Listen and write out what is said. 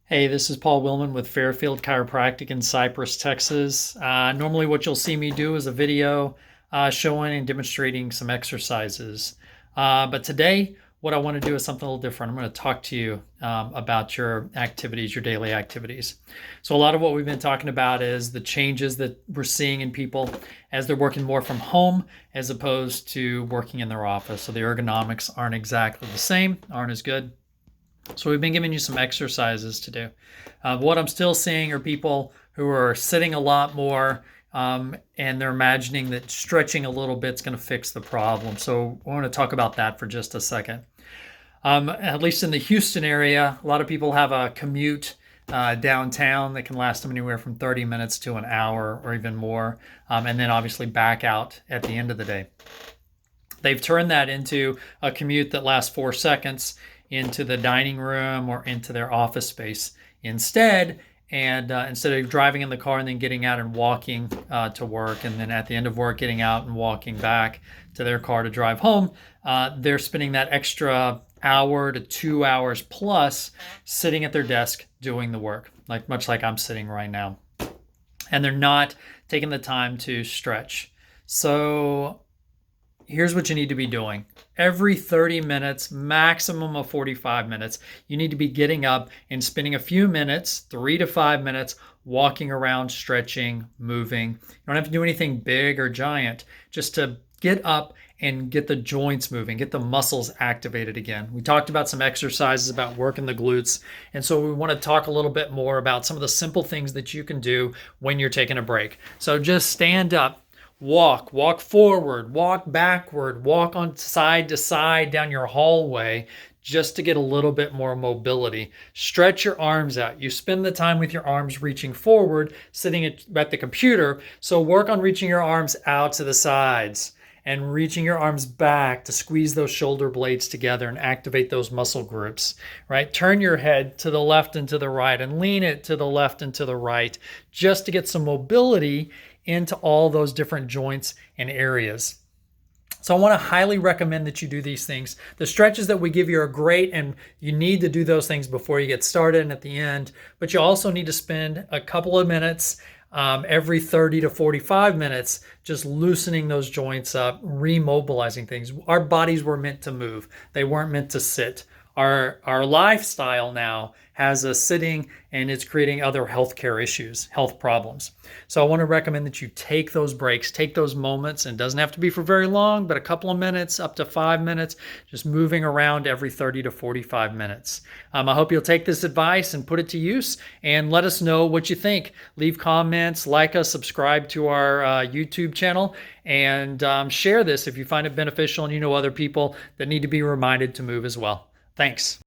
Hey, this is Paul Willman with Fairfield Chiropractic in Cypress, Texas. Normally, what you'll see me do is a video showing and demonstrating some exercises. But today, what I want to do is something a little different. I'm going to talk to you about your activities, your daily activities. So, a lot of what we've been talking about is the changes that we're seeing in people as they're working more from home as opposed to working in their office. So, the ergonomics aren't exactly the same, aren't as good. So we've been giving you some exercises to do. What I'm still seeing are people who are sitting a lot more, and they're imagining that stretching a little bit is going to fix the problem. So I want to talk about that for just a second. At least in the Houston area, a lot of people have a commute downtown that can last them anywhere from 30 minutes to an hour or even more, and then obviously back out at the end of the day. They've turned that into a commute that lasts 4 seconds into the dining room or into their office space instead. And instead of driving in the car and then getting out and walking to work, and then at the end of work, getting out and walking back to their car to drive home, they're spending that extra hour to 2 hours plus sitting at their desk doing the work, like much like I'm sitting right now. And they're not taking the time to stretch. So here's what you need to be doing. Every 30 minutes, maximum of 45 minutes, you need to be getting up and spending a few minutes, 3 to 5 minutes, walking around, stretching, moving. You don't have to do anything big or giant, just to get up and get the joints moving, get the muscles activated again. We talked about some exercises about working the glutes, and so we want to talk a little bit more about some of the simple things that you can do when you're taking a break. So just stand up. Walk forward, walk backward, walk on side to side down your hallway just to get a little bit more mobility. Stretch your arms out. You spend the time with your arms reaching forward, sitting at the computer. So work on reaching your arms out to the sides and reaching your arms back to squeeze those shoulder blades together and activate those muscle groups, right? Turn your head to the left and to the right and lean it to the left and to the right just to get some mobility into all those different joints and areas. So I want to highly recommend that you do these things. The stretches that we give you are great, and you need to do those things before you get started and at the end, but you also need to spend a couple of minutes every 30 to 45 minutes just loosening those joints up, remobilizing things. Our bodies were meant to move. They weren't meant to sit. Our lifestyle now has us sitting, and it's creating other healthcare issues, health problems. So I want to recommend that you take those breaks, take those moments, and it doesn't have to be for very long, but a couple of minutes, up to 5 minutes, just moving around every 30 to 45 minutes. I hope you'll take this advice and put it to use, and let us know what you think. Leave comments, like us, subscribe to our YouTube channel, and share this if you find it beneficial and you know other people that need to be reminded to move as well. Thanks.